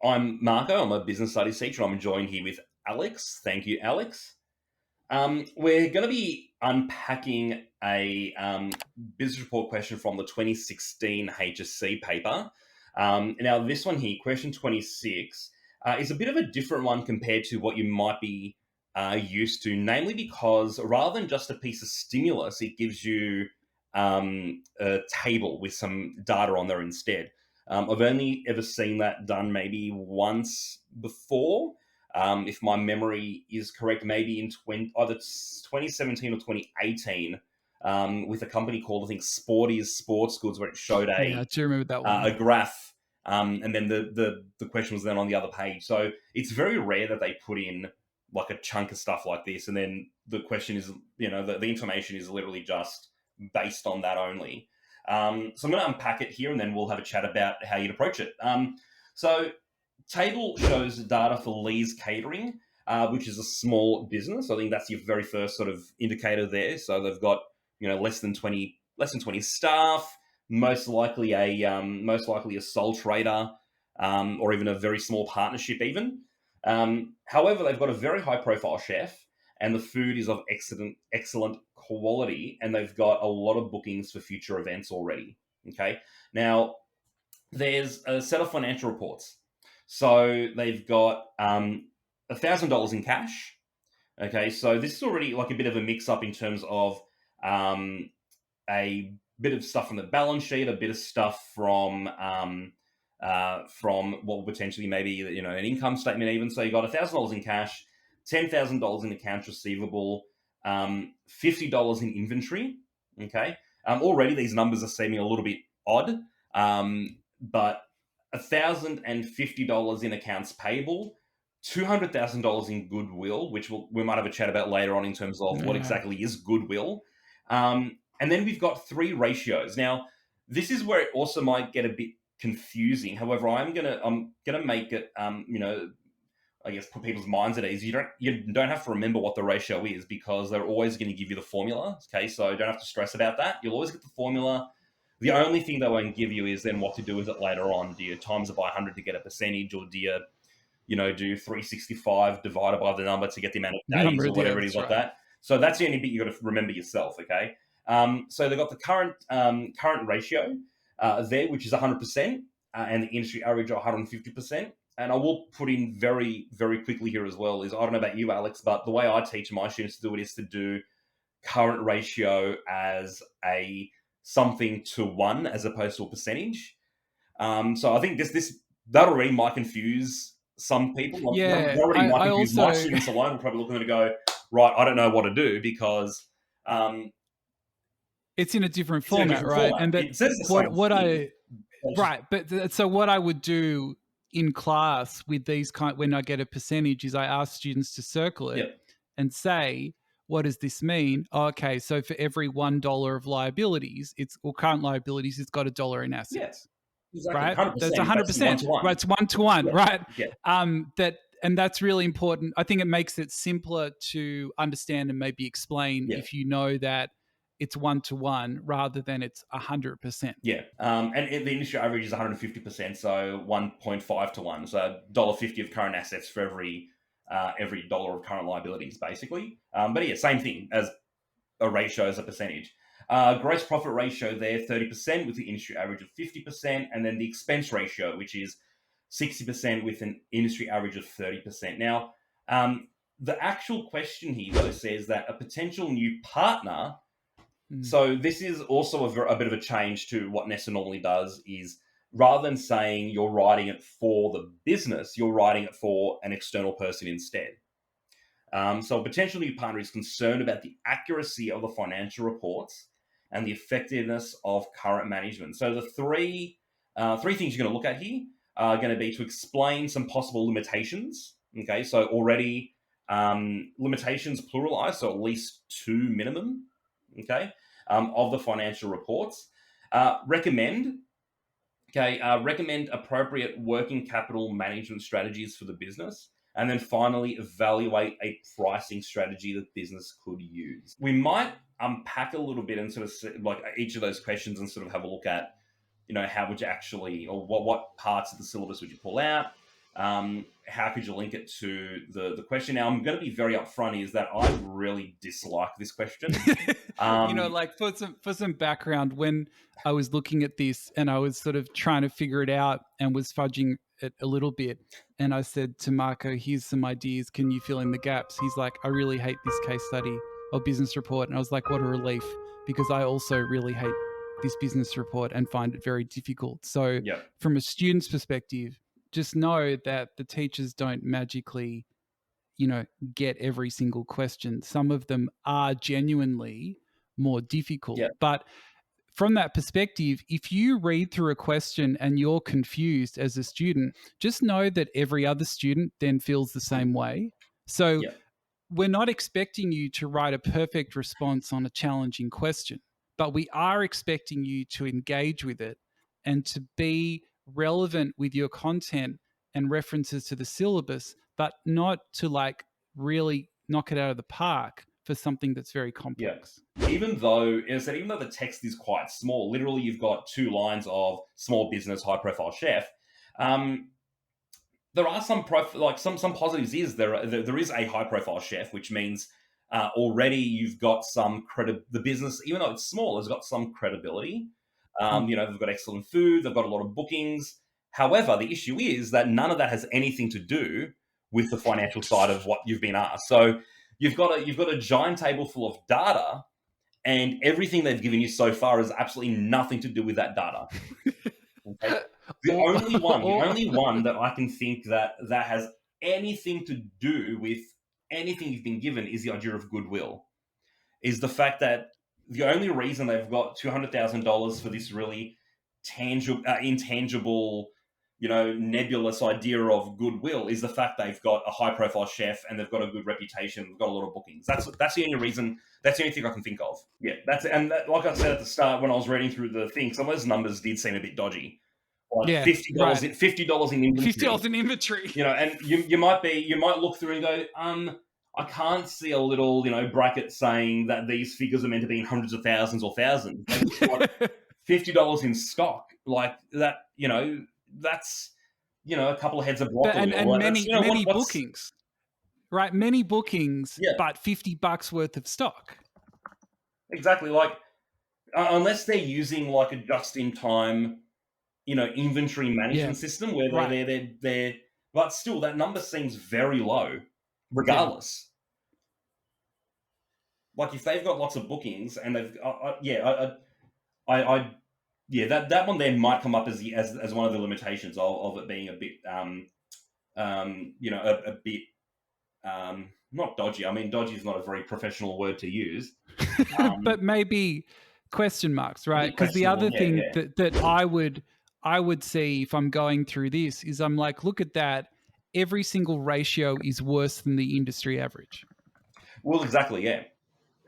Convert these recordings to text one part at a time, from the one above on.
I'm Marco. I'm a business studies teacher. I'm joined here with Alex. Thank you, Alex. We're going to be unpacking a business report question from the 2016 HSC paper. Now, this one here, question 26, is a bit of a different one compared to what you might be used to, namely because rather than just a piece of stimulus, it gives you a table with some data on there instead. I've only ever seen that done maybe once before. If my memory is correct, maybe in either 2017 or 2018, with a company called, I think, Sporty's Sports Goods, where it showed I do remember that one. a graph, and then the question was then on the other page. So it's very rare that they put in like a chunk of stuff like this, and then the question is, the information is literally just based on that only. So I'm going to unpack it here, and then we'll have a chat about how you'd approach it. So table shows data for Lee's Catering, which is a small business. I think that's your very first sort of indicator there. So they've got less than 20 staff, most likely a sole trader, or even a very small partnership even. However, they've got a very high profile chef, and the food is of excellent quality, and they've got a lot of bookings for future events already. Okay, now there's a set of financial reports. So they've got $1,000 in cash. Okay, so this is already like a bit of a mix-up in terms of a bit of stuff from the balance sheet, a bit of stuff from what potentially maybe an income statement even. So you got $1,000 in cash, $10,000 in accounts receivable, $50 in inventory. Okay, already these numbers are seeming a little bit odd, but $1,050 in accounts payable, $200,000 in goodwill, which we might have a chat about later on in terms of what exactly is goodwill. And then we've got 3 ratios. Now, this is where it also might get a bit confusing. However, I'm gonna make it, I guess, put people's minds at ease. You don't have to remember what the ratio is, because they're always going to give you the formula. Okay, so you don't have to stress about that. You'll always get the formula. The only thing they won't give you is then what to do with it later on. Do you times it by 100 to get a percentage, or do you, do 365 divided by the number to get the amount of days, or whatever it is like that? So that's the only bit you got to remember yourself. Okay. So they've got the current ratio there, which is 100%, and the industry average of 150%. And I will put in very, very quickly here as well is, I don't know about you, Alex, but the way I teach my students to do it is to do current ratio as a something to 1 as opposed to a percentage. So I think that already might confuse some people. Yeah, that already might confuse my students alone. We're probably looking at it and go, right, I don't know what to do, because it's in a different format, right? And but it says the same thing. Right, but so what I would do in class with these when I get a percentage is I ask students to circle it and say, what does this mean? Okay, so for every $1 of liabilities, current liabilities, it's got $1 in assets. Yes, exactly. Right? 100%. That's 100%. Right, it's 1-to-1, right? Yeah. And that's really important. I think it makes it simpler to understand and maybe explain if you know that it's 1-to-1 rather than it's 100%. Yeah, and the industry average is 150%, so 1.5 to 1. So $1.50 of current assets for every dollar of current liabilities, basically. But yeah, same thing as a ratio as a percentage. Gross profit ratio there, 30%, with the industry average of 50%, and then the expense ratio, which is 60% with an industry average of 30%. Now, the actual question here, though, says that a potential new partner. So this is also a bit of a change to what Nessa normally does, is rather than saying you're writing it for the business, you're writing it for an external person instead. So a potential new partner is concerned about the accuracy of the financial reports and the effectiveness of current management. So the three things you're going to look at here are going to be to explain some possible limitations. Okay, so already limitations pluralized, so at least 2 minimum. Okay, of the financial reports. Recommend appropriate working capital management strategies for the business. And then finally, evaluate a pricing strategy that business could use. We might unpack a little bit and sort of like each of those questions and sort of have a look at, how would you actually, or what parts of the syllabus would you pull out? How could you link it to the question? Now, I'm going to be very upfront, is that I really dislike this question. Like for some background, when I was looking at this and I was sort of trying to figure it out and was fudging it a little bit, and I said to Marco, "Here's some ideas. Can you fill in the gaps?" He's like, "I really hate this case study or business report," and I was like, "What a relief," because I also really hate this business report and find it very difficult. So, Yeah. from a student's perspective, just know that the teachers don't magically get every single question. Some of them are genuinely more difficult. Yeah. But from that perspective, if you read through a question and you're confused as a student, just know that every other student then feels the same way. So Yeah. we're not expecting you to write a perfect response on a challenging question, but we are expecting you to engage with it and to be relevant with your content and references to the syllabus, but not to like really knock it out of the park for something that's very Yeah. complex. Even though, as I said, even though the text is quite small, literally you've got 2 lines of small business, high profile chef. Um, there are some some positives. Is there is a high profile chef, which means already you've got some credit. The business, even though it's small, has got some credibility. They've got excellent food, they've got a lot of bookings. However, the issue is that none of that has anything to do with the financial side of what you've been asked. So you've got a giant table full of data, and everything they've given you so far has absolutely nothing to do with that data. Okay. The only one that I can think that has anything to do with anything you've been given is the idea of goodwill. Is the fact that the only reason they've got $200,000 for this really tangible, intangible, nebulous idea of goodwill is the fact they've got a high-profile chef and they've got a good reputation, they've got a lot of bookings. That's the only reason. That's the only thing I can think of. Yeah, like I said at the start when I was reading through the thing, some of those numbers did seem a bit dodgy. Like Yeah, $50 right. $50 in inventory. $50 in inventory. And you might look through and go, I can't see a little, bracket saying that these figures are meant to be in hundreds of thousands or thousands. $50 in stock, like that. That's a couple of heads of broccoli, and many what's bookings, right? Many bookings, Yeah. but $50 worth of stock. Exactly. Like unless they're using like a just-in-time, inventory management system where they're, but still that number seems very low, regardless. Like if they've got lots of bookings and they've, that one there might come up as one of the limitations of it being a bit, a bit, not dodgy. I mean, dodgy is not a very professional word to use, but maybe question marks, right? Because the other thing that I would see if I'm going through this is I'm like, look at that. Every single ratio is worse than the industry average. Well, exactly, yeah.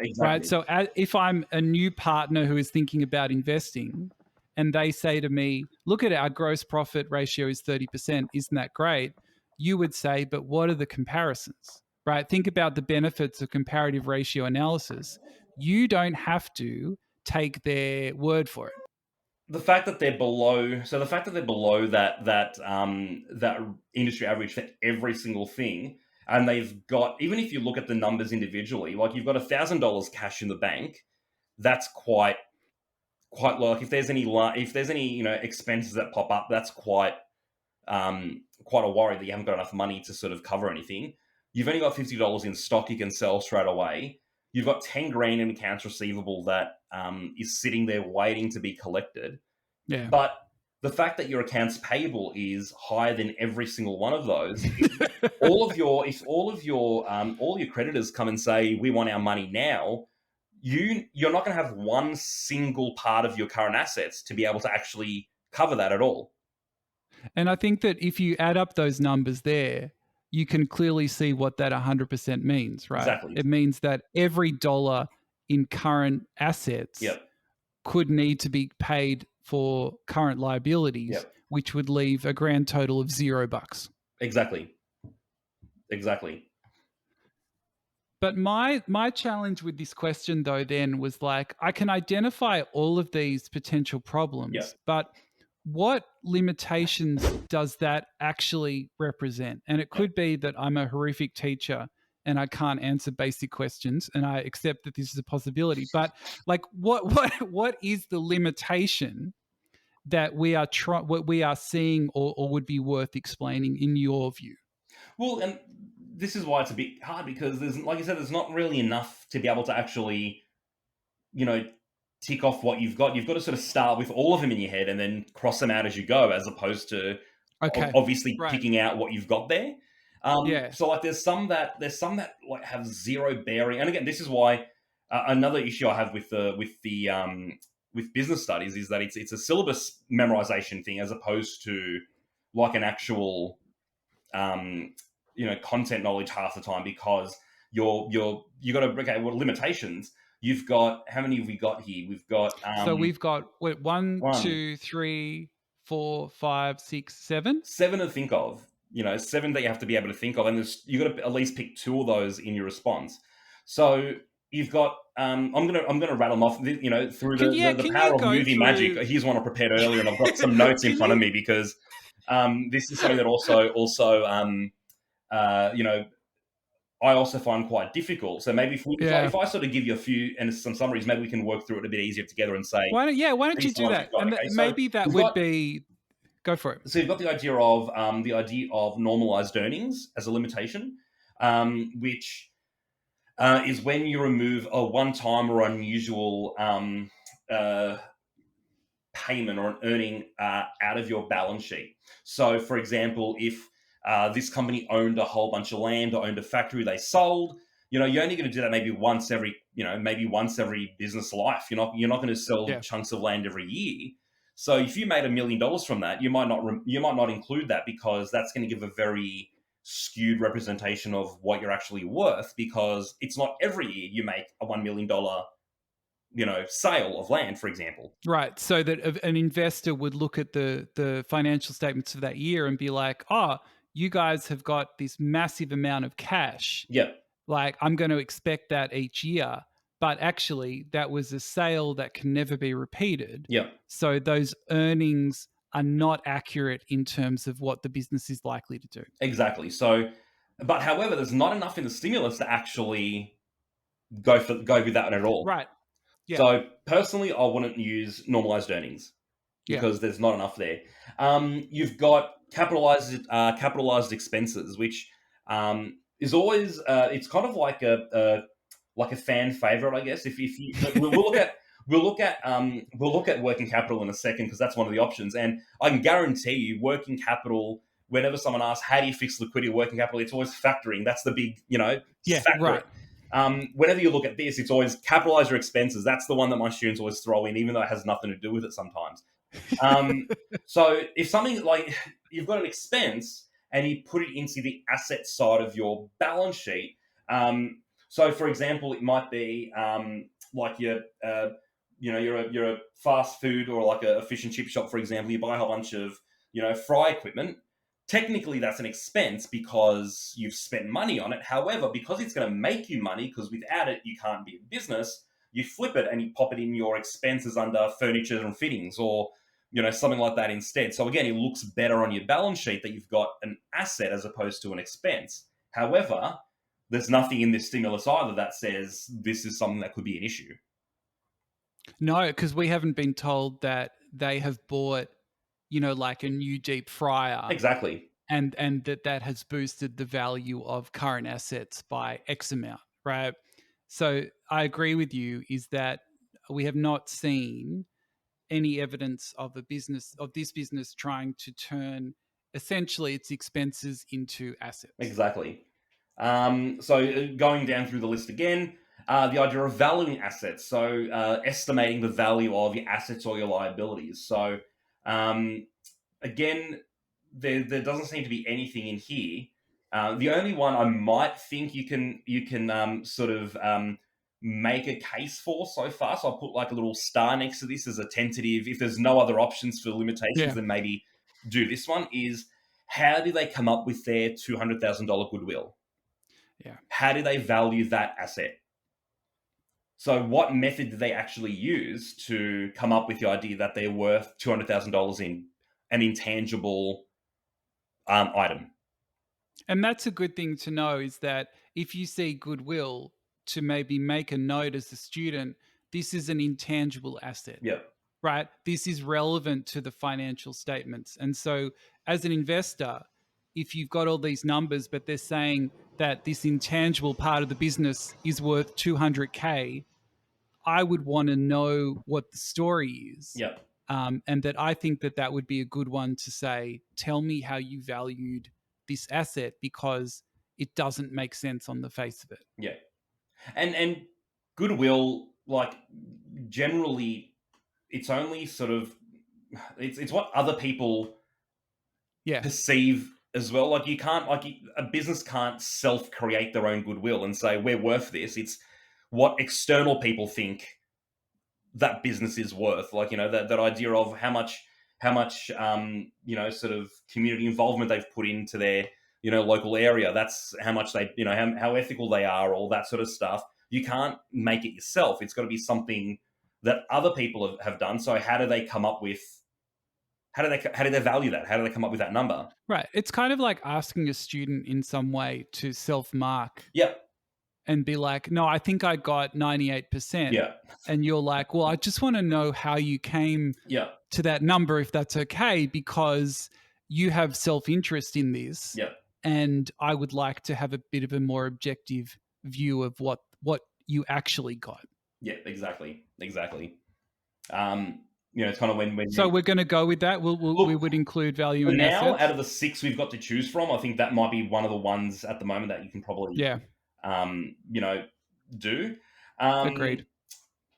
Exactly. Right. So if I'm a new partner who is thinking about investing and they say to me, look at our gross profit ratio is 30%, isn't that great? You would say, but what are the comparisons? Right? Think about the benefits of comparative ratio analysis. You don't have to take their word for it. The fact that they're below that industry average for every single thing, and they've got, even if you look at the numbers individually, like you've got $1,000 cash in the bank, that's quite low. Like if there's any expenses that pop up, that's quite a worry that you haven't got enough money to sort of cover anything. You've only got $50 in stock you can sell straight away. You've got 10 grand in accounts receivable that is sitting there waiting to be collected. Yeah. But the fact that your accounts payable is higher than every single one of those, if all your creditors come and say we want our money now, you're not going to have one single part of your current assets to be able to actually cover that at all. And I think that if you add up those numbers there, you can clearly see what that 100% means, right? Exactly. It means that every dollar in current assets could need to be paid for current liabilities, which would leave a grand total of $0. Exactly. But my challenge with this question though then was like, I can identify all of these potential problems, but what limitations does that actually represent? And it could be that I'm a horrific teacher and I can't answer basic questions, and I accept that this is a possibility. But like, what is the limitation that what we are seeing, or would be worth explaining in your view? Well, and this is why it's a bit hard because there's, like I said, there's not really enough to be able to actually, you know, tick off what you've got. You've got to sort of start with all of them in your head and then cross them out as you go, as opposed to Okay, obviously right, picking out what you've got there. yeah. So like there's some that like have zero bearing. And again, this is why another issue I have with business studies is that it's a syllabus memorization thing as opposed to like an actual um, content knowledge half the time, because you got to, okay, what limitations you've got. How many have we got here? We've got So we've got one, one, 2, 3, 4, 5, 6, 7. seven to think of. Seven that you have to be able to think of, and you got to at least pick two of those in your response. So you've got. I'm gonna rattle them off. Through the Can you power of go movie magic. through? Here's one I prepared earlier, and I've got some notes in Can front of you? me because this is something that also I also find quite difficult. So maybe Yeah. if I sort of give you a few and some summaries, maybe we can work through it a bit easier together and say Why don't you these are the do ones that? you've got. And Okay, so maybe that we've would got be, go for it. so you've got the idea of normalized earnings as a limitation, which is when you remove a one-time or unusual uh, payment or an earning out of your balance sheet. So, for example, if this company owned a whole bunch of land or owned a factory they sold, you're only going to do that maybe once every business life. You're not going to sell Yeah. chunks of land every year. So, if you made $1 million from that, you might not include that, because that's going to give a very skewed representation of what you're actually worth, because it's not every year you make a $1 million sale of land, for example. Right. So that an investor would look at the financial statements of that year and be like, oh, you guys have got this massive amount of cash. Yeah, Like, I'm going to expect that each year. But actually, that was a sale that can never be repeated. yeah. So those earnings are not accurate in terms of what the business is likely to do. Exactly. So, but however, there's not enough in the stimulus to actually go with that at all. Right. Yeah. So, personally, I wouldn't use normalized earnings Yeah. because there's not enough there. You've got capitalized expenses, which is always it's kind of like a fan favorite, I guess. If you we'll look at working capital in a second, because that's one of the options, and I can guarantee you, working capital. Whenever someone asks how do you fix liquidity working capital, it's always factoring. That's the big, Yeah. factor it. Right. Whenever you look at this, it's always capitalize your expenses. That's the one that my students always throw in, even though it has nothing to do with it sometimes. Um, so if something like you've got an expense and you put it into the asset side of your balance sheet, so for example, it might be like you're a fast food or like a fish and chip shop, for example. You buy a whole bunch of fry equipment. Technically, that's an expense because you've spent money on it. However, because it's going to make you money, because without it you can't be a business, you flip it and you pop it in your expenses under furniture and fittings, or something like that instead. So again, it looks better on your balance sheet that you've got an asset as opposed to an expense. However, there's nothing in this stimulus either that says this is something that could be an issue. No, because we haven't been told that they have bought, like a new deep fryer, Exactly. and that has boosted the value of current assets by X amount, right? So I agree with you, is that we have not seen any evidence of this business trying to turn essentially its expenses into assets. Exactly. So going down through the list again, the idea of valuing assets. So estimating the value of your assets or your liabilities. So um, again, there doesn't seem to be anything in here. The only one I might think you can sort of make a case for so far. So I'll put like a little star next to this as a tentative. If there's no other options for limitations, Yeah. then maybe do this one. Is how do they come up with their $200,000 goodwill? Yeah. How do they value that asset? So, what method did they actually use to come up with the idea that they're worth $200,000 in? an intangible item. And that's a good thing to know, is that if you see goodwill, to maybe make a note as a student, this is an intangible asset, Yeah, right? This is relevant to the financial statements. And so, as an investor, if you've got all these numbers, but they're saying that this intangible part of the business is worth 200K, I would want to know what the story is. yeah, And that I think that that would be a good one to say, tell me how you valued this asset, because it doesn't make sense on the face of it. yeah. And goodwill, like, generally, it's only sort of it's what other people Yeah. perceive as well. Like, you can't, like, a business can't self create their own goodwill and say we're worth this. It's what external people think that business is worth. Like, that idea of how much sort of community involvement they've put into their local area. That's how much they how ethical they are, all that sort of stuff. You can't make it yourself. It's got to be something that other people have done. So how do they come up with how do they value that? How do they come up with that number? Right. It's kind of like asking a student in some way to self mark Yeah, and be like, no, I think I got 98%. yeah, And you're like, well, I just want to know how you came yeah, to that number, if that's okay, because you have self interest in this. yeah, And I would like to have a bit of a more objective view of what you actually got. yeah. Exactly. It's kind of when So you we're going to go with that. We look. would include value For and now, out assets. of the six we've got to choose from, I think that might be one of the ones at the moment that you can probably, Yeah, um, you know, do. Um, agreed.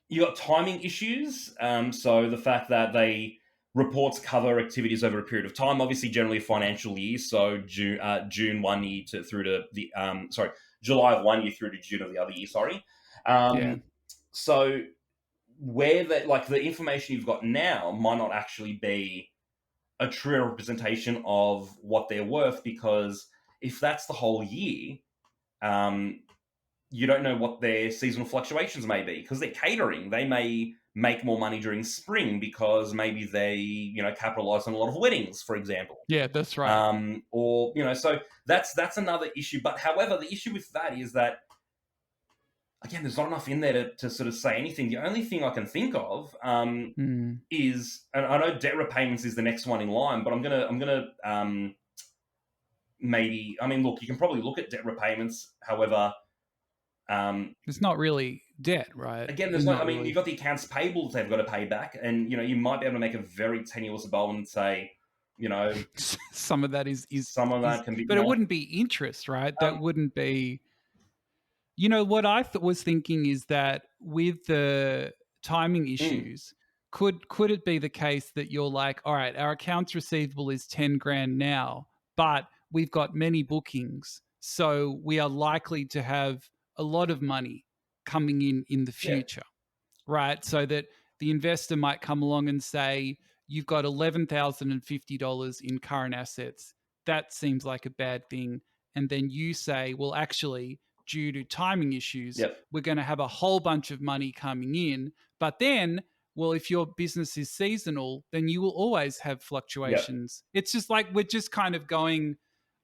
you got timing issues. So the fact that they reports cover activities over a period of time, obviously generally a financial year. So June 1 year to through to the July of 1 year through to June of the other year. Sorry. Yeah. So where the information you've got now might not actually be a true representation of what they're worth, because if that's the whole year, um, you don't know what their seasonal fluctuations may be, because they're catering. They may make more money during spring because maybe they capitalize on a lot of weddings, for example. Yeah, that's right. Or so that's another issue. But however, the issue with that is that, again, there's not enough in there to sort of say anything. The only thing I can think of Mm. is, and I know debt repayments is the next one in line, but I'm gonna maybe, I mean, look, you can probably look at debt repayments. However, It's not really debt, right? again, there's It's no, I not mean, you've really. got the accounts payable that they've got to pay back, and you might be able to make a very tenuous bow and say, you know, Some of that some of that can be, but it wouldn't be interest, right? That um, wouldn't be. What I was thinking is that with the timing mm, issues, could it be the case that you're like, all right, our accounts receivable is 10 grand now, but we've got many bookings, so we are likely to have a lot of money coming in the yeah, future, right? So that the investor might come along and say, you've got $11,050 in current assets. That seems like a bad thing. And then you say, well, actually, due to timing issues, yep, we're going to have a whole bunch of money coming in. But then, well, if your business is seasonal, then you will always have yep, fluctuations. It's just like we're just kind of going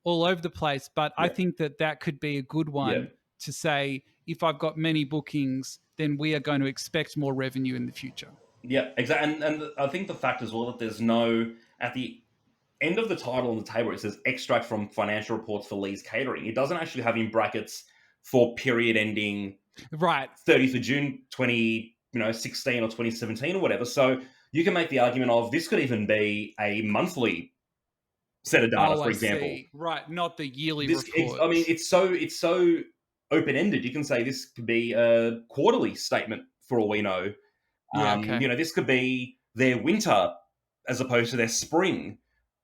all over the place. But I yep, think that that could be a good one yep. to say, if I've got many bookings, then we are going to expect more revenue in the future. Yeah, exactly. And I think the fact as well that there's no, at the end of the title on the table, it says extract from financial reports for Lee's Catering. It doesn't actually have in brackets for period ending Right. 30th of June 2016 or 2017 or whatever. So you can make the argument of this could even be a monthly set of data, Oh, for I example. see. Right. Not the yearly I mean, reports. it's so open ended. You can say this could be a quarterly statement for all we know. Yeah. Okay. This could be their winter as opposed to their spring.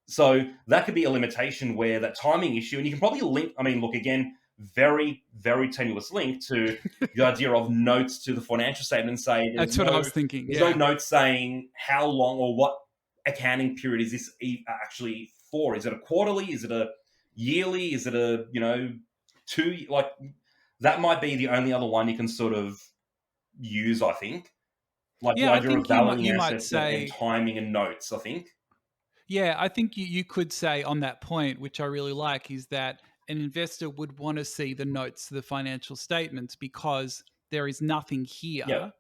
So that could be a limitation where that timing issue, and you can probably link, I mean, look, again, very, very tenuous link to the idea of notes to the financial statement and say That's what I was thinking. there's no Yeah. notes saying how long or what accounting period is this actually for. Is it a quarterly? Is it a yearly? Is it a, two, like, that might be the only other one you can sort of use, I think. Like the Yeah. I idea of think you might valuing you might assets and say timing and notes, I think. Yeah, I think you could say on that point, which I really like, is that an investor would want to see the notes to the financial statements because there is nothing Yep. here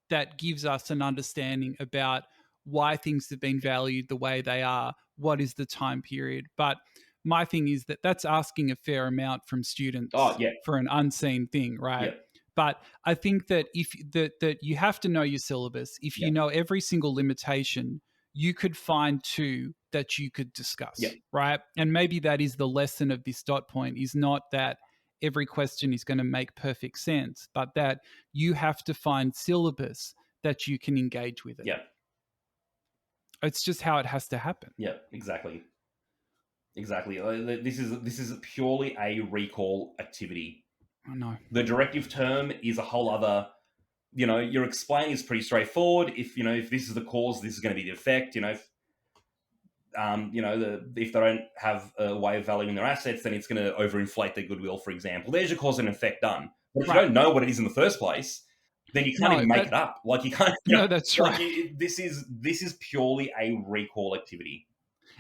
that gives us an understanding about why things have been valued the way they are, what is the time period. But my thing is that that's asking a fair amount from Oh, students yeah. for an unseen thing, right? Yep. But I think that if that you have to know your syllabus. If you Yep. know every single limitation, you could find two that you could Yep. discuss, right? And maybe that is the lesson of this dot point is not that every question is going to make perfect sense, but that you have to find syllabus that you can engage with it. Yep. It's just how it has to happen. Yep. Exactly. Exactly. This is purely a recall activity. I know. The directive term is a whole other. Your explain is pretty straightforward. If this is the cause, this is going to be the effect. If they don't have a way of valuing their assets, then it's going to overinflate their goodwill, for example. There's your cause and effect done. But if you Right. don't know what it is in the first place, then you can't No, even make it up. Like you can't. no, that's right. This is purely a recall activity.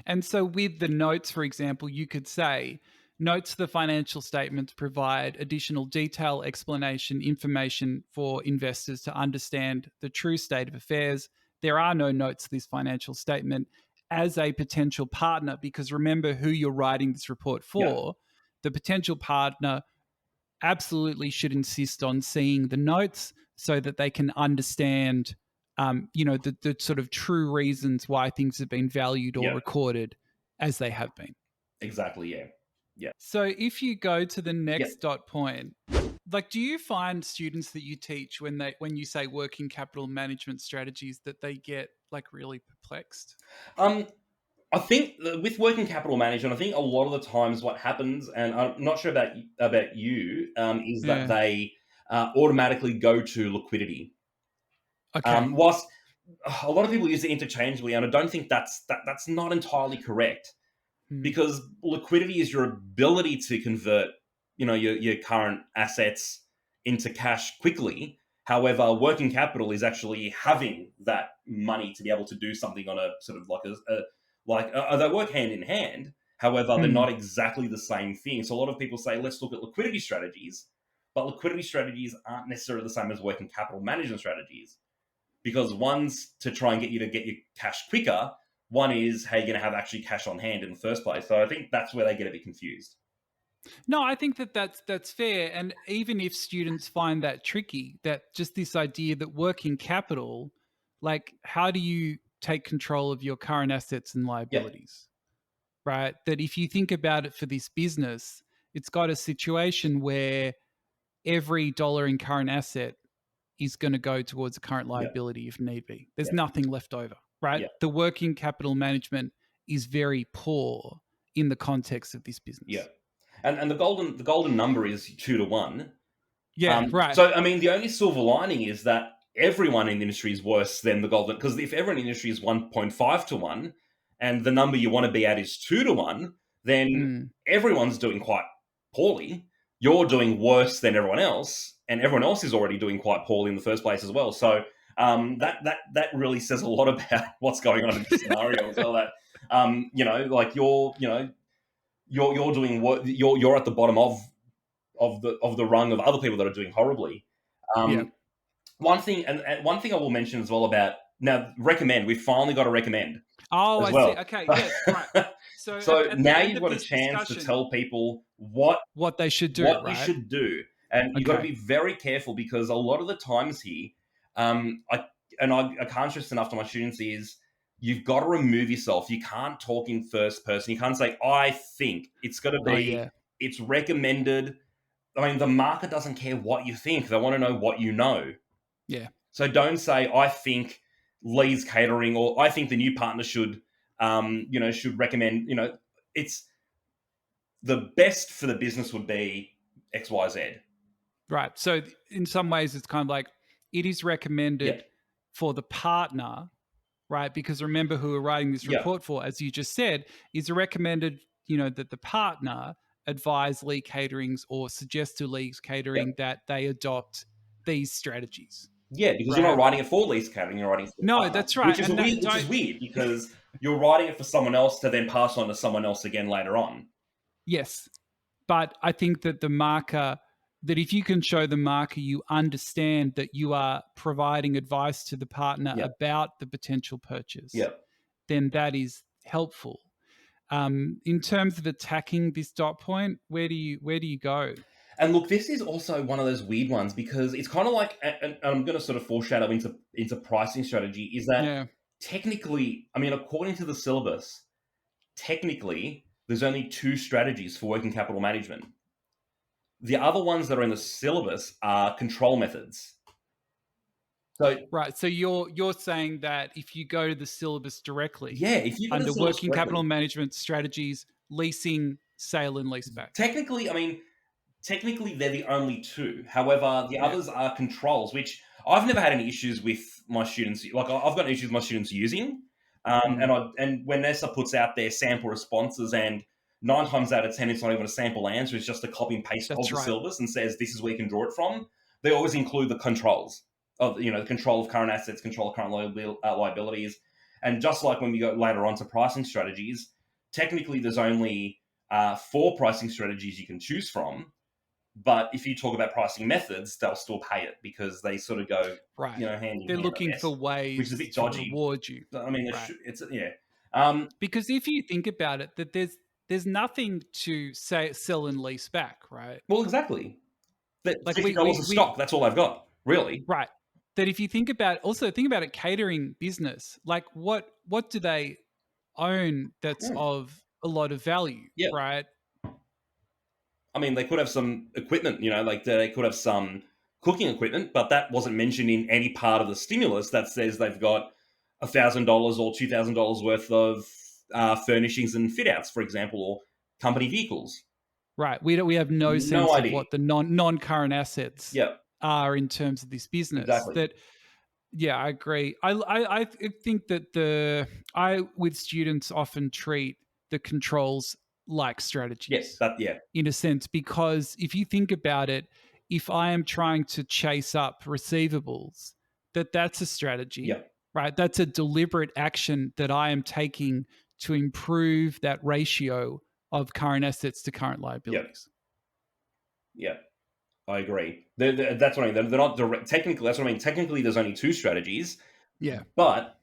And so, with the notes, for example, you could say, notes to the financial statements provide additional detail, explanation, information for investors to understand the true state of affairs. There are no notes to this financial statement as a potential partner, because remember who you're writing this report Yeah, for. The potential partner absolutely should insist on seeing the notes so that they can understand the sort of true reasons why things have been valued or yeah, recorded as they have been. exactly. Yeah, yeah, So if you go to the yeah. next dot point, like, do you find students that you teach when you say working capital management strategies that they get like really perplexed? Um, I think with working capital management, I think a lot of the times what happens, and I'm not sure about you, is that Yeah. they automatically go to liquidity. Okay. Whilst a lot of people use it interchangeably, and I don't think that's not entirely correct, Hmm. because liquidity is your ability to convert, your current assets into cash quickly. However, working capital is actually having that money to be able to do something on a sort of they work hand in hand. However, they're Hmm. not exactly the same thing. So a lot of people say, let's look at liquidity strategies, but liquidity strategies aren't necessarily the same as working capital management strategies, because one's to try and get you to get your cash quicker. One is how you're going to have actually cash on hand in the first place. So I think that's where they get a bit confused. No, I think that that's fair. And even if students find that tricky, that just this idea that working capital, like, how do you take control of your current assets and Yep, liabilities, right? That if you think about it for this business, it's got a situation where every dollar in current asset is going to go towards a current yep, liability if need be. There's yep, nothing left over, right? yep, The working capital management is very poor in the context of this business. yep. And the golden number is 2 to 1. Yeah, right. So I mean, the only silver lining is that everyone in the industry is worse than the golden, because if everyone in the industry is 1.5 to 1, and the number you want to be at is 2 to 1, then Mm. everyone's doing quite poorly. You're doing worse than everyone else, and everyone else is already doing quite poorly in the first place as well. So that really says a lot about what's going on in this scenario as well. That like you're doing what you're at the bottom of the rung of other people that are doing horribly. Yeah. Um, one thing I will mention as well about now recommend. We've finally got a recommend Oh, as I see. well. Okay. Yes. Right. So So at the now end you've of got a this chance to discussion, tell people what what they should do, what you right? should do, and you've got to Okay. be very careful, because a lot of the times here, I can't stress enough to my students is you've got to remove yourself. You can't talk in first person. You can't say I think. It's got to Oh, be yeah. it's recommended. I mean, the market doesn't care what you think. They want to know what you know. Yeah. So don't say, I think Lee's Catering, or I think the new partner should recommend, it's the best for the business would be XYZ. Right. So in some ways, it's kind of like it is recommended Yep. for the partner, right? Because remember who we're writing this Yep. report for, as you just said, is recommended, that the partner advise Lee Caterings or suggest to Lee's Yep. Catering that they adopt these strategies, Yeah, because you're not right? writing it for Lee's Catering, you're writing it for the No, partner, that's which right. is And weird, that which is don't weird because You're writing it for someone else to then pass on to someone else again later on. Yes. But I think that that if you can show the marker you understand that you are providing advice to the partner Yeah. about the potential purchase, Yeah. then that is helpful. In terms of attacking this dot point, where do you go? And look, this is also one of those weird ones because it's kind of like, and I'm going to sort of foreshadow into pricing strategy, is that Yeah. technically, I mean, according to the syllabus, technically, there's only two strategies for working capital management. The other ones that are in the syllabus are control methods. So Right. So you're saying that if you go to the syllabus directly yeah, if you go to the under syllabus working directly, capital management strategies, leasing, sale and leaseback. technically, I mean, technically they're the only two. However, the Yeah. others are controls, which I've never had any issues with my students. Like I've got issues with my students using, and when NESA puts out their sample responses, and 9 times out of 10, it's not even a sample answer; it's just a copy and paste of That's the right. syllabus and says this is where you can draw it from. They always include the controls of the control of current assets, control of current liabilities, and just like when we go later on to pricing strategies, technically there's only 4 pricing strategies you can choose from. But if you talk about pricing methods, they'll still pay it because they sort of go, Right. hand in They're hand, I looking guess, for which is a ways bit to dodgy. reward you. I mean, Right. it's yeah. Um, Because if you think about it, that there's nothing to say sell and lease back, right? well, exactly. That Like $50 of stock. That's all I've got, really. right. That if you think about a catering business, like what do they own that's Hmm. of a lot of value, Yeah. right? I mean, they could have some equipment. Like they could have some cooking equipment, but that wasn't mentioned in any part of the stimulus that says they've got $1,000 or $2,000 worth of furnishings and fit outs, for example, or company vehicles. Right. We have no No sense of idea. what the non-current assets Yeah, are in terms of this business. exactly. That yeah, I agree. I think that I with students often treat the controls like Yeah, strategies yeah, in a sense, because if you think about it, if I am trying to chase up receivables, that's a strategy, yeah, right? That's a deliberate action that I am taking to improve that ratio of current assets to current yeah, liabilities. yeah. I agree. That's what I mean. They're not direct. Technically, that's what I mean. Technically, there's only two strategies, Yeah. but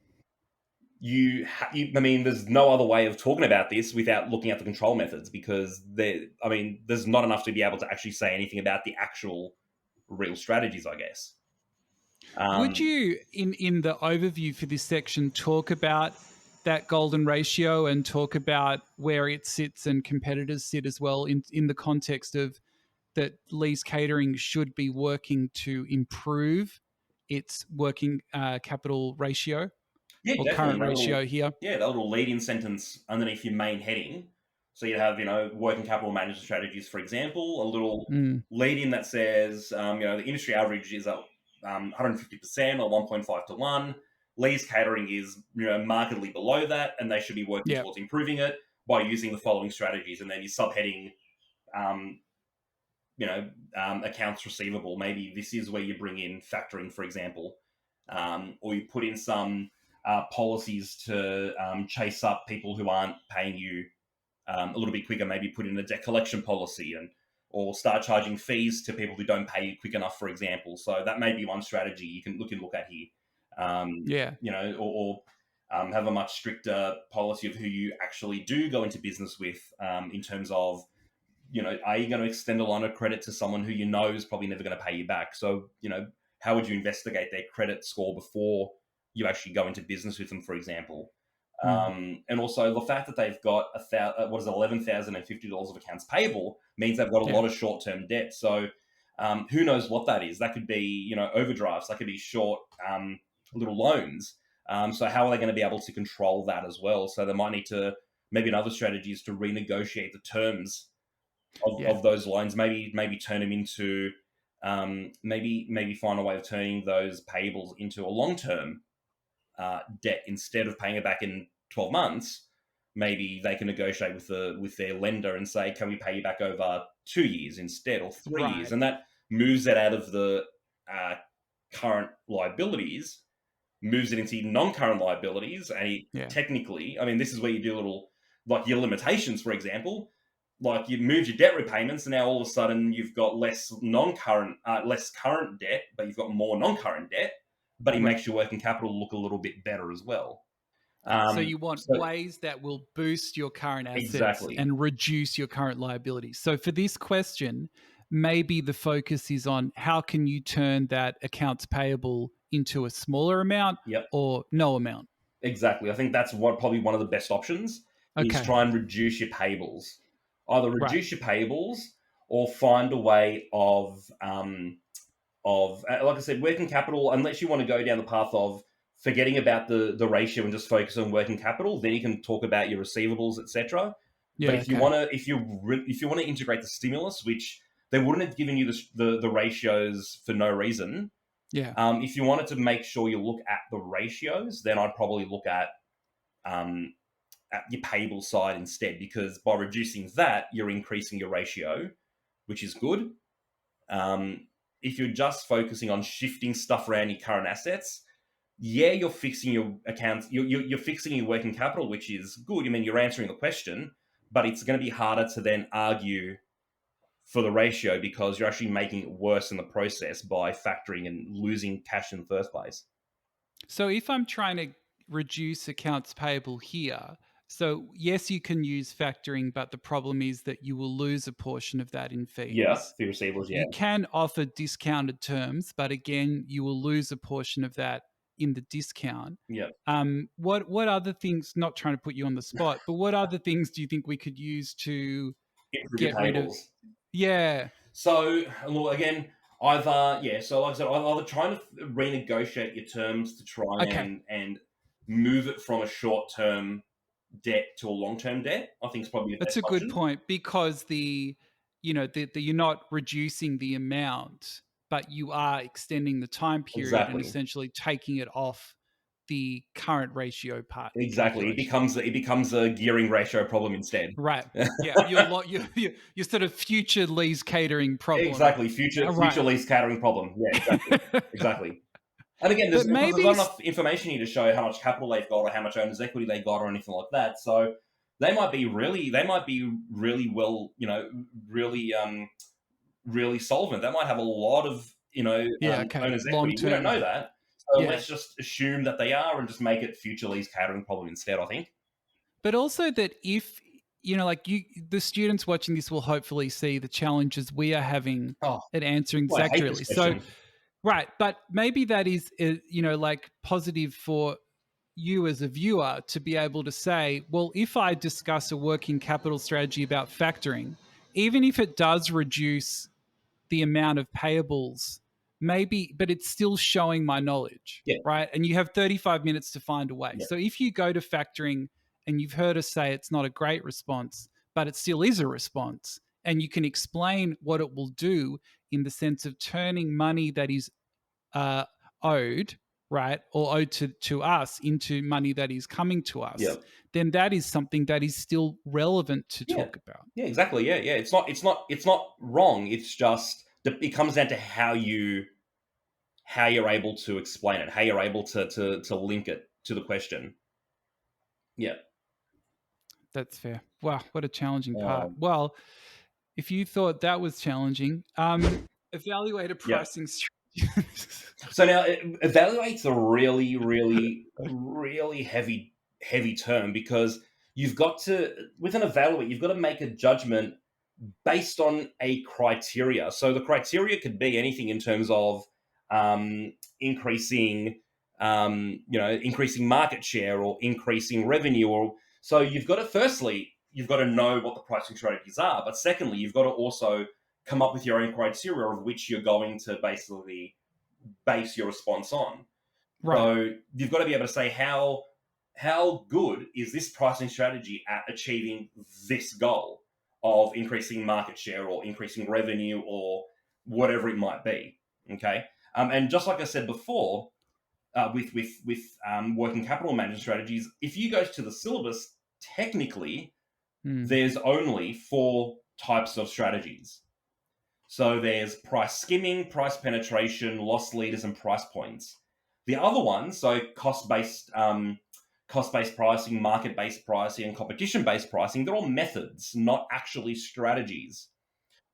I mean, there's no other way of talking about this without looking at the control methods because I mean, there's not enough to be able to actually say anything about the actual real strategies, I guess. Would Um, you, in the overview for this section, talk about that golden ratio and talk about where it sits and competitors sit as well in the context of that Lee's Catering should be working to improve its working capital ratio yeah, or definitely. current ratio here? That little lead-in sentence underneath your main heading. So you have, working capital management strategies, for example, a little Mm, lead-in that says, the industry average is up 150% or 1.5 to 1. Lee's Catering is, markedly below that, and they should be working yeah, towards improving it by using the following strategies. And then your subheading, um, accounts receivable. Maybe this is where you bring in factoring, for example, or you put in some policies to chase up people who aren't paying you a little bit quicker. Maybe put in a debt collection policy or start charging fees to people who don't pay you quick enough, for example. So that may be one strategy you can look at here. yeah, Or have a much stricter policy of who you actually do go into business with in terms of are you going to extend a line of credit to someone who you know is probably never going to pay you back? So, how would you investigate their credit score before you actually go into business with them, for example? mm, And also the fact that they've got $11,050 of accounts payable means they've got a yeah, lot of short-term debt. So, who knows what that is? That could be, overdrafts. That could be short little loans. So, how are they going to be able to control that as well? So, they might need to maybe another strategy is to renegotiate the terms yeah, of those loans. Maybe turn them into maybe find a way of turning those payables into a long term debt instead of paying it back in 12 months. Maybe they can negotiate with their lender and say, can we pay you back over 2 years instead or 3 years? right, And that moves it out of the current liabilities, moves it into non-current liabilities, and he technically, I mean, this is where you do little, like your limitations, for example, like you moved your debt repayments, and now all of a sudden you've got less current debt, but you've got more non-current debt, but he makes your working capital look a little bit better as well. So you want ways that will boost your current assets and reduce your current liabilities. So for this question, maybe the focus is on how can you turn that accounts payable into a smaller amount or no amount. Exactly. I think that's probably one of the best options is try and reduce your payables. Either reduce your payables or find a way of like I said, working capital, unless you want to go down the path of forgetting about the ratio and just focus on working capital, then you can talk about your receivables, etc. But if you want to integrate the stimulus, which they wouldn't have given you the ratios for no reason. If you wanted to make sure you look at the ratios, then I'd probably look at your payable side instead, because by reducing that, you're increasing your ratio, which is good. If you're just focusing on shifting stuff around your current assets, you're fixing your accounts, you're fixing your working capital, which is good. I mean, you're answering the question, but it's going to be harder to then argue for the ratio because you're actually making it worse in the process by factoring and losing cash in the first place. So if I'm trying to reduce accounts payable here, so yes, you can use factoring, but the problem is that you will lose a portion of that in fees. Yeah, fee receivables, You can offer discounted terms, but again, you will lose a portion of that in the discount. Yeah. What other things, not trying to put you on the spot, but what other things do you think we could use to get rid of? Yeah. So, look, again, so like I said, I'm either trying to renegotiate your terms to try and move it from a short-term debt to a long-term debt. I think it's probably that's a good point, because you're not reducing the amount, but you are extending the time period and essentially taking it off the current ratio part. Exactly. It becomes a gearing ratio problem instead. Right. Yeah. You're sort of future lease catering problem. Exactly. Future lease catering problem. Yeah, exactly. Exactly. And again, there's not enough information here to show how much capital they've got or how much owner's equity they got or anything like that. So they might be really well, really solvent. They might have a lot of, owner's equity. We don't know that. So let's just assume that they are and just make it future lease catering problem instead, I think. But also that if, the students watching this will hopefully see the challenges we are having at answering this accurately. So, right. But maybe that is, positive for you as a viewer to be able to say, well, if I discuss a working capital strategy about factoring, even if it does reduce the amount of payables, maybe, but it's still showing my knowledge, right? And you have 35 minutes to find a way. So if you go to factoring and you've heard us say it's not a great response, but it still is a response, and you can explain what it will do in the sense of turning money that is owed, right, or owed to us into money that is coming to us, then that is something that is still relevant to talk about. Yeah, exactly. Yeah. It's not wrong. It's just it comes down to how you're able to explain it, how you're able to link it to the question. Yeah. That's fair. Wow, what a challenging part. Well, if you thought that was challenging, evaluate a pricing strategy. So now, evaluate's a really, really, really heavy term, because you've got to, with an evaluate, you've got to make a judgment based on a criteria. So the criteria could be anything in terms of increasing market share or increasing revenue, or so you've got to know what the pricing strategies are, but secondly, you've got to also come up with your own criteria of which you're going to basically base your response on. Right. So you've got to be able to say how good is this pricing strategy at achieving this goal of increasing market share or increasing revenue or whatever it might be. Okay, and just like I said before, with working capital management strategies, if you go to the syllabus, technically there's only 4 types of strategies. So there's price skimming, price penetration, loss leaders, and price points. The other ones, so cost-based pricing, market-based pricing, and competition-based pricing, they're all methods, not actually strategies.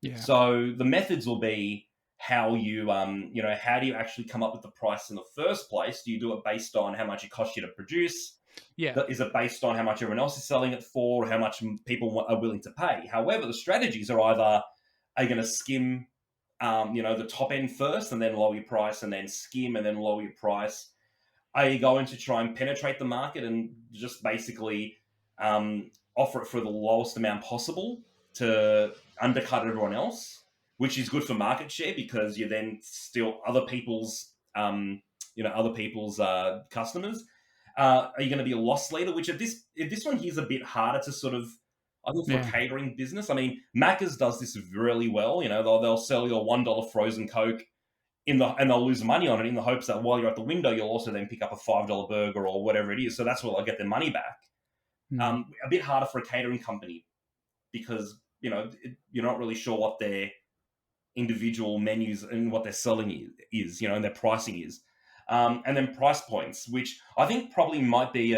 Yeah. So the methods will be how how do you actually come up with the price in the first place? Do you do it based on how much it costs you to produce? Yeah. Is it based on how much everyone else is selling it for, or how much people are willing to pay? However, the strategies are either, are you going to skim, the top end first and then lower your price, and then skim and then lower your price? Are you going to try and penetrate the market and just basically offer it for the lowest amount possible to undercut everyone else, which is good for market share because you then steal other people's customers? Are you going to be a loss leader? Which if this one here is a bit harder to sort of, I think, for a Yeah. catering business. I mean, Macca's does this really well. They'll sell you a $1 frozen Coke and they'll lose money on it in the hopes that while you're at the window, you'll also then pick up a $5 burger or whatever it is. So that's where they'll get their money back. Mm. A bit harder for a catering company because you're not really sure what their individual menus and what they're selling is, and their pricing is. And then price points, which I think probably might be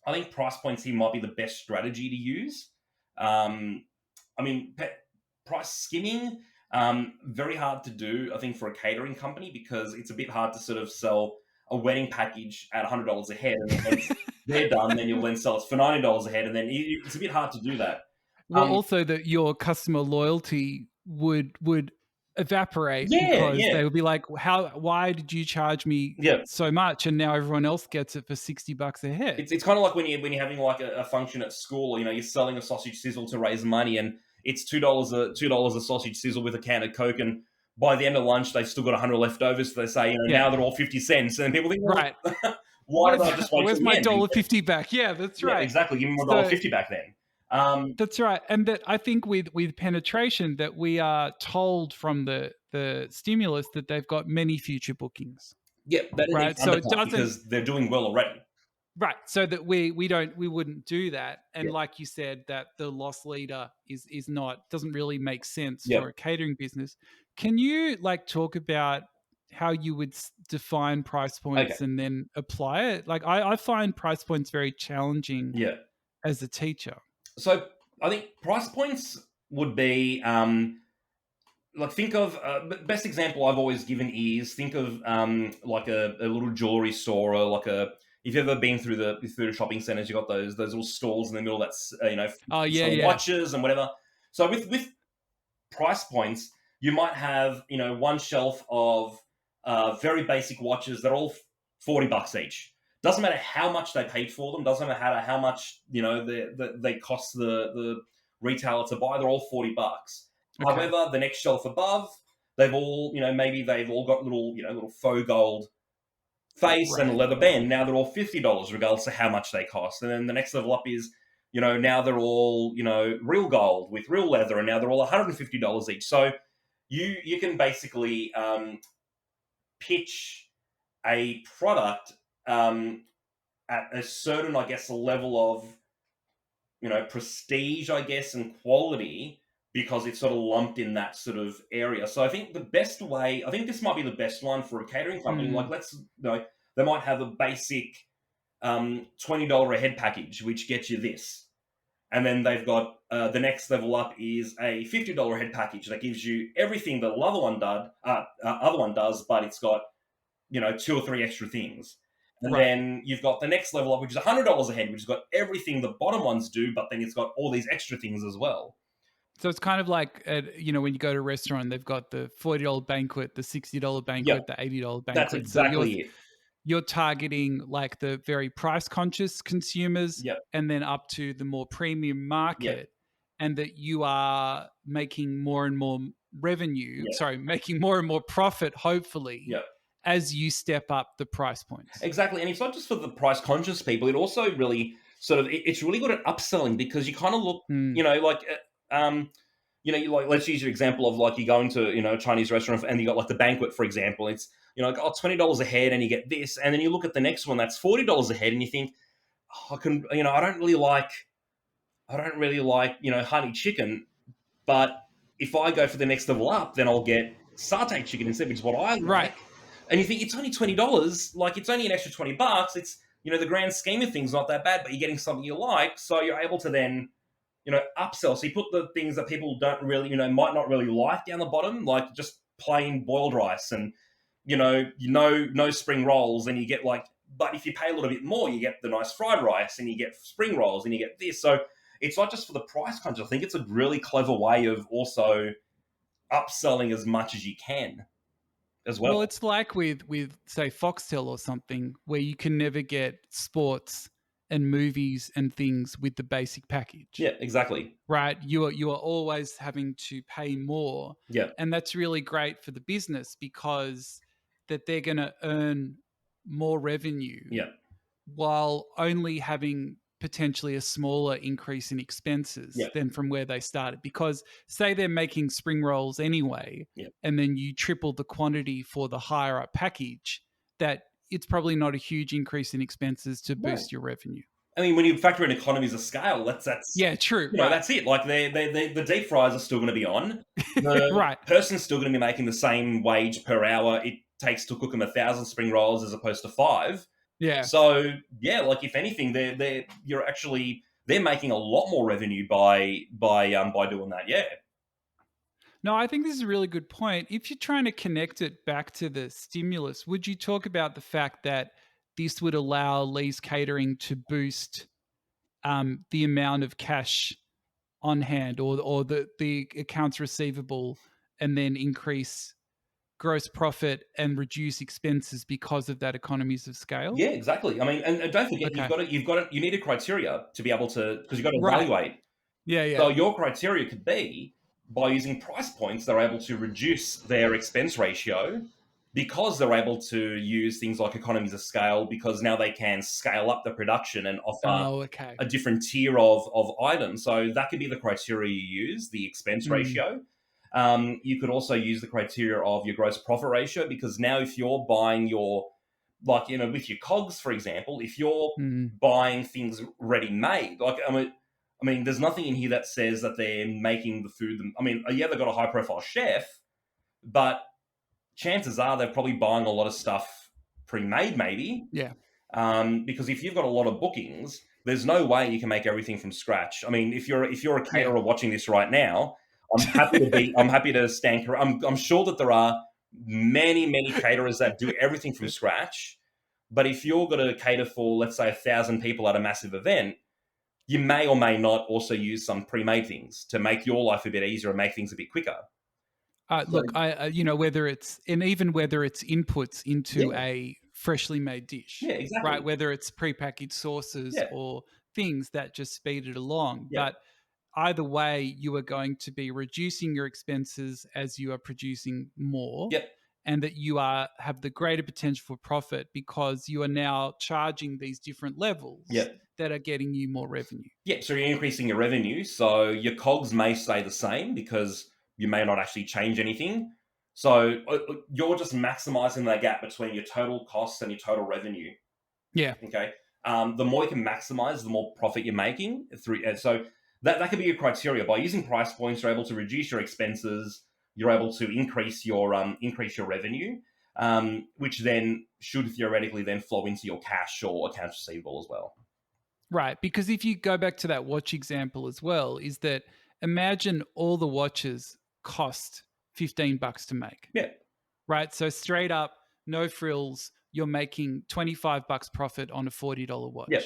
I think price points here might be the best strategy to use. Um, I mean, price skimming, very hard to do, I think, for a catering company because it's a bit hard to sort of sell a wedding package at $100 a head, and then once they're done, then you'll then sell it for $90 a head, and then it's a bit hard to do that. Well, Um, also that your customer loyalty would evaporate yeah, because yeah, they would be like, why did you charge me yeah. so much and now everyone else gets it for $60 a head? It's kind of like when you're having like a function at school, you're selling a sausage sizzle to raise money, and it's $2 a sausage sizzle with a can of Coke, and by the end of lunch they've still got 100 leftovers. So they say, Yeah. now they're all 50 cents, and people think, well, Right. why did I just wait Where's till the my end? And $1.50 back? Yeah, that's yeah, right. exactly. Give me my dollar So fifty back then. that's right. And that I think with penetration that we are told from the stimulus that they've got many future bookings. Yeah, they don't need Right. to So it undercut doesn't. because they're doing well already. Right. So that we wouldn't do that. And Yeah, like you said, that the loss leader is not, doesn't really make sense yeah. for a catering business. Can you like talk about how you would define price Okay, points and then apply it? Like I find price points very challenging yeah. as a teacher. So I think price points would be, like, think of best example I've always given is, think of like a little jewelry store, or like a, if you've ever been through the shopping centers, you've got those little stalls in the middle that's Oh yeah, selling yeah. watches and whatever. So with price points, you might have one shelf of very basic watches that are all $40 each. Doesn't matter how much they paid for them. Doesn't matter how much they cost the retailer to buy. They're all $40. Okay. However, the next shelf above, they've all maybe they've all got little faux gold face and a Right. leather band. Now they're all $50, regardless of how much they cost. And then the next level up is, now they're all, real gold with real leather, and now they're all $150 each. So you can basically pitch a product at a certain, I guess, level of prestige, I guess, and quality, because it's sort of lumped in that sort of area. So I think the best way, I think this might be the best one for a catering company. Like, Mm, they might have a basic $20 a head package, which gets you this. And then they've got the next level up is a $50 head package that gives you everything that the other one does, but it's got two or three extra things. And right. then you've got the next level up, which is $100 a head, which has got everything the bottom ones do, but then it's got all these extra things as well. So it's kind of like when you go to a restaurant, they've got the $40 banquet, the $60 Yep, banquet, the $80 that's banquet. So exactly it. you're targeting like the very price conscious consumers Yep, and then up to the more premium yep, market, and that you are making more and more revenue, yep, sorry, making more and more profit, hopefully, yep. as you step up the price points. Exactly. And it's not just for the price conscious people, it also really sort of, it's really good at upselling, because you kind of look, Mm, like, like, let's use your example of, like, you go into, a Chinese restaurant and you got like the banquet, for example. It's, like, oh, $20 a head and you get this. And then you look at the next one that's $40 a head and you think, oh, I don't really like, honey chicken, but if I go for the next level up, then I'll get satay chicken instead, which is what I right. like. And you think it's only $20, like it's only an extra $20. It's, the grand scheme of things not that bad, but you're getting something you like, so you're able to then, upsell. So you put the things that people don't really, might not really like down the bottom, like just plain boiled rice and, no spring rolls, and you get like, but if you pay a little bit more, you get the nice fried rice and you get spring rolls and you get this. So it's not just for the price crunch. I think it's a really clever way of also upselling as much as you can as well. Well, it's like with say Foxtel or something where you can never get sports and movies and things with the basic package. Yeah, exactly. Right? You are always having to pay more. Yeah, And that's really great for the business because that they're going to earn more revenue yeah, while only having potentially a smaller increase in expenses yeah, than from where they started. Because say they're making spring rolls anyway, yeah. and then you triple the quantity for the higher up package, that it's probably not a huge increase in expenses to No. boost your revenue. I mean, when you factor in economies of scale, that's Yeah, true. Right. that's it. Like the deep fries are still going to be on. The Right. person's still going to be making the same wage per hour it takes to cook them 1,000 spring rolls as opposed to 5. Yeah. So yeah, like if anything, they're making a lot more revenue by doing that. Yeah, No, I think this is a really good point. If you're trying to connect it back to the stimulus, would you talk about the fact that this would allow Lee's Catering to boost the amount of cash on hand or the accounts receivable and then increase gross profit and reduce expenses because of that economies of scale? yeah, exactly. I mean, and don't forget, Okay. you need a criteria to be able to, because you've got to Right. evaluate. Yeah, yeah. So your criteria could be by using price points, they're able to reduce their expense ratio because they're able to use things like economies of scale, because now they can scale up the production and offer Oh, okay. a different tier of items. So that could be the criteria you use, the expense ratio. You could also use the criteria of your gross profit ratio, because now if you're buying with your cogs, for example, if you're buying things ready made, like I mean, there's nothing in here that says that they're making the food. I mean, yeah, they've got a high profile chef, but chances are they're probably buying a lot of stuff pre-made, maybe. Yeah. Because if you've got a lot of bookings, there's no way you can make everything from scratch. I mean, if you're a caterer watching this right now, I'm happy to stand. I'm sure that there are many caterers that do everything from scratch. But if you're going to cater for, let's say, 1,000 people at a massive event, you may or may not also use some pre-made things to make your life a bit easier and make things a bit quicker. Look, whether it's inputs into a freshly made dish, Yeah, exactly. right? Whether it's prepackaged sauces or things that just speed it along. Yeah. But either way, you are going to be reducing your expenses as you are producing more. Yep. And that you have the greater potential for profit because you are now charging these different levels that are getting you more revenue. Yeah, so you're increasing your revenue. So your cogs may stay the same because you may not actually change anything. So you're just maximizing that gap between your total costs and your total revenue. Yeah. Okay. The more you can maximize, the more profit you're making. So that could be your criteria. By using price points, you're able to reduce your expenses. You're able to increase your revenue, which then should theoretically then flow into your cash or accounts receivable as well. Right, because if you go back to that watch example as well, is that imagine all the watches cost $15 to make. Yeah. Right, so straight up, no frills, you're making $25 profit on a $40 watch. Yeah.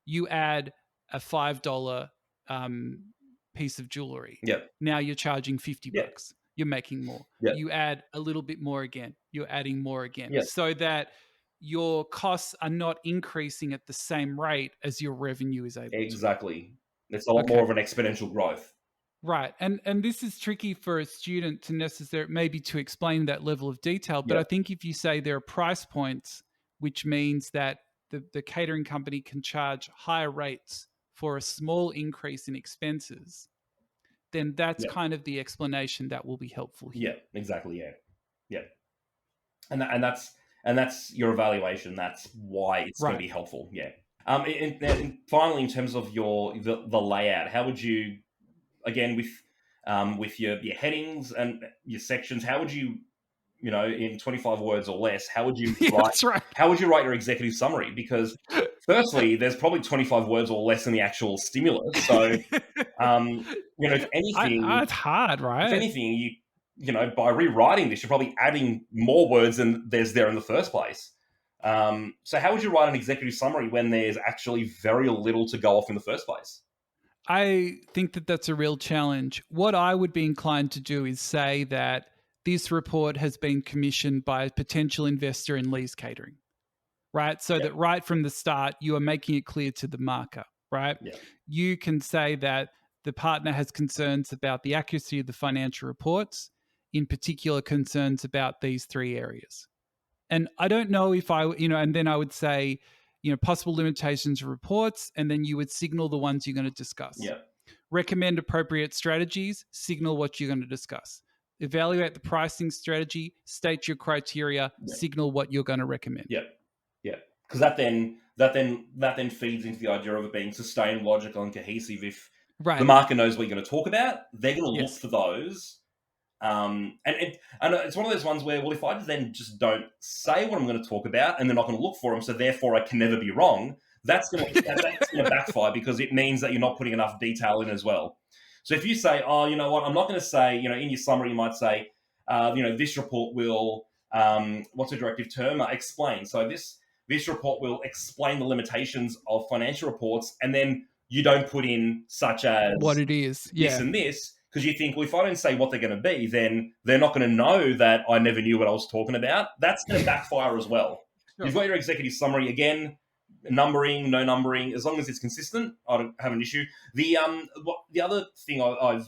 You add a $5 piece of jewelry. Yeah. Now you're charging $50. Yeah. You're making more. Yeah. You add a little bit more again. You're adding more again. Yeah. So that your costs are not increasing at the same rate as your revenue is able to. Exactly. It's a lot more of an exponential growth. Right. And this is tricky for a student to maybe to explain that level of detail. But I think if you say there are price points, which means that the catering company can charge higher rates for a small increase in expenses, then that's kind of the explanation that will be helpful here. Yeah, exactly. Yeah. Yeah. And that's your evaluation. That's why it's going to be helpful. Yeah. And finally, in terms of the layout, how would you, again with your headings and your sections, how would you in 25 words or less, how would you Yeah, write? that's right. How would you write your executive summary? Because firstly, there's probably 25 words or less in the actual stimulus. So, if anything, It's hard, right? by rewriting this, you're probably adding more words than there's there in the first place. So how would you write an executive summary when there's actually very little to go off in the first place? I think that that's a real challenge. What I would be inclined to do is say that this report has been commissioned by a potential investor in Lee's Catering, right? So Yeah, that right from the start, you are making it clear to the marker, right? yeah, You can say that the partner has concerns about the accuracy of the financial reports, in particular, concerns about these three areas. And I don't know if and then I would say, possible limitations of reports, and then you would signal the ones you're going to discuss. yeah, Recommend appropriate strategies, signal what you're going to discuss. Evaluate the pricing strategy, state your criteria, yeah, signal what you're going to recommend. yeah, yeah. Because that then feeds into the idea of it being sustained, logical, and cohesive. If the Right. market knows what you're going to talk about, they're going to look Yes. for those. And it's one of those ones where, well, if I then just don't say what I'm going to talk about, and they're not going to look for them, so therefore I can never be wrong. That's going to backfire, because it means that you're not putting enough detail in as well. So if you say, oh, you know what, I'm not going to say, in your summary, you might say, this report will, what's a directive term? Explain. So this report will explain the limitations of financial reports, and then you don't put in such as What it is. this Yeah. and this, because you think, well, if I don't say what they're going to be, then they're not going to know that I never knew what I was talking about. That's going to backfire as well. Sure. You've got your executive summary again, numbering, no numbering, as long as it's consistent, I don't have an issue. The other thing I've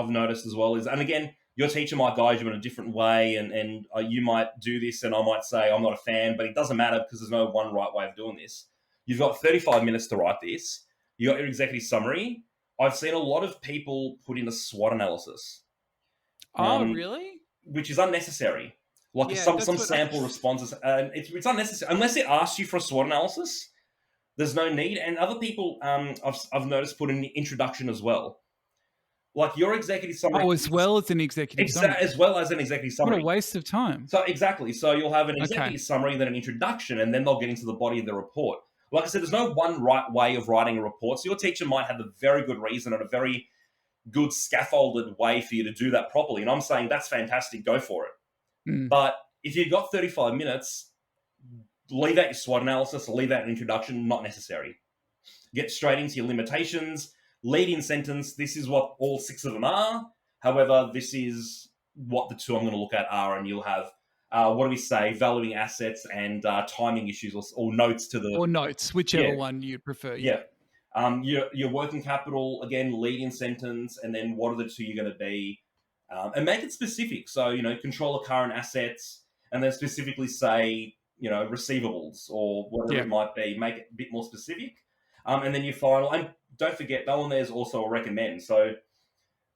noticed as well is, and again, your teacher might guide you in a different way, and you might do this, and I might say I'm not a fan, but it doesn't matter, because there's no one right way of doing this. You've got 35 minutes to write this. You got your executive summary. I've seen a lot of people put in a SWOT analysis, Oh, really? which is unnecessary. Like Yeah, some that's what sample responses, it's unnecessary unless it asks you for a SWOT analysis. There's no need. And other people, I've noticed, put in the introduction as well. Like your executive summary, as well as an executive summary. as well as an executive What summary. a waste of time. So exactly. So you'll have an Okay. executive summary, then an introduction, and then they'll get into the body of the report. Like I said, there's no one right way of writing a report. So your teacher might have a very good reason and a very good scaffolded way for you to do that properly. And I'm saying that's fantastic. Go for it. Mm. But if you've got 35 minutes, leave out your SWOT analysis, leave out an introduction, not necessary. Get straight into your limitations, lead in sentence. This is what all 6 of them are. However, this is what the 2 I'm going to look at are, and you'll have, what do we say, valuing assets and timing issues, or notes to the... Or notes, whichever one you'd prefer. Yeah. Your working capital, again, lead in sentence, and then what are the 2 you're going to be, and make it specific. So, control of current assets, and then specifically say, receivables or whatever it might be. Make it a bit more specific. And then your final, and don't forget, that one there's also a recommend. So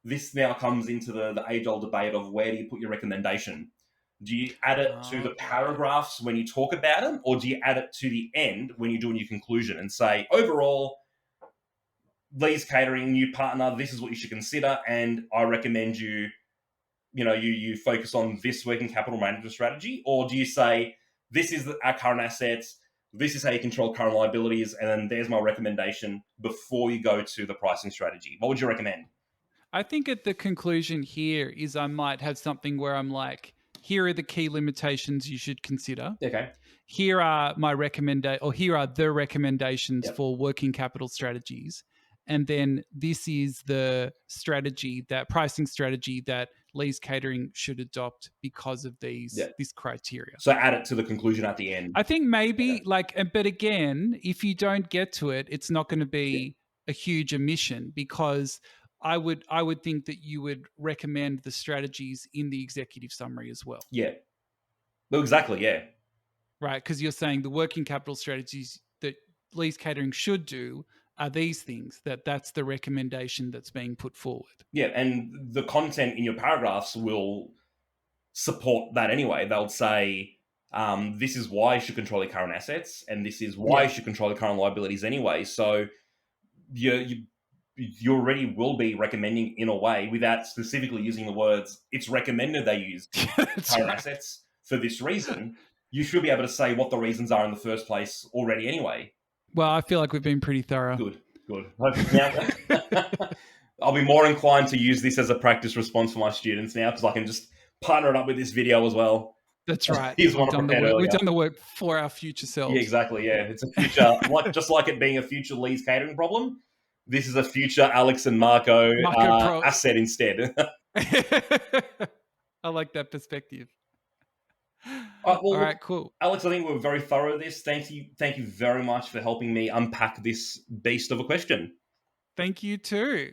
this now comes into the age-old debate of where do you put your recommendation? Do you add it to the paragraphs when you talk about it, or do you add it to the end when you're doing your conclusion and say, overall, Lee's Catering, new partner, this is what you should consider, and I recommend you focus on this working capital management strategy? Or do you say, this is our current assets, this is how you control current liabilities, and then there's my recommendation before you go to the pricing strategy? What would you recommend? I think at the conclusion here is I might have something where I'm like, here are the key limitations you should consider. Okay. Here are here are the recommendations for working capital strategies. And then this is the pricing strategy that Lee's Catering should adopt because of this criteria. So add it to the conclusion at the end. I think maybe but again, if you don't get to it, it's not going to be a huge omission, because I would think that you would recommend the strategies in the executive summary as well. Yeah. Well, exactly. Yeah. Right. Because you're saying the working capital strategies that Lee's Catering should do are these things, that's the recommendation that's being put forward. Yeah. And the content in your paragraphs will support that anyway. They'll say, this is why you should control your current assets, and this is why you should control your current liabilities anyway. So you you already will be recommending in a way without specifically using the words, it's recommended they use current assets for this reason. You should be able to say what the reasons are in the first place already anyway. Well, I feel like we've been pretty thorough. Good. Now, I'll be more inclined to use this as a practice response for my students now because I can just partner it up with this video as well. That's right. Here's We've one I done the prepared work. We've earlier. done the work for our future selves. Yeah, exactly. Yeah, it's a future, just like it being a future Lee's catering problem. This is a future Alex and Marco asset instead. I like that perspective. All right, cool. Alex, I think we were very thorough with this. Thank you very much for helping me unpack this beast of a question. Thank you too.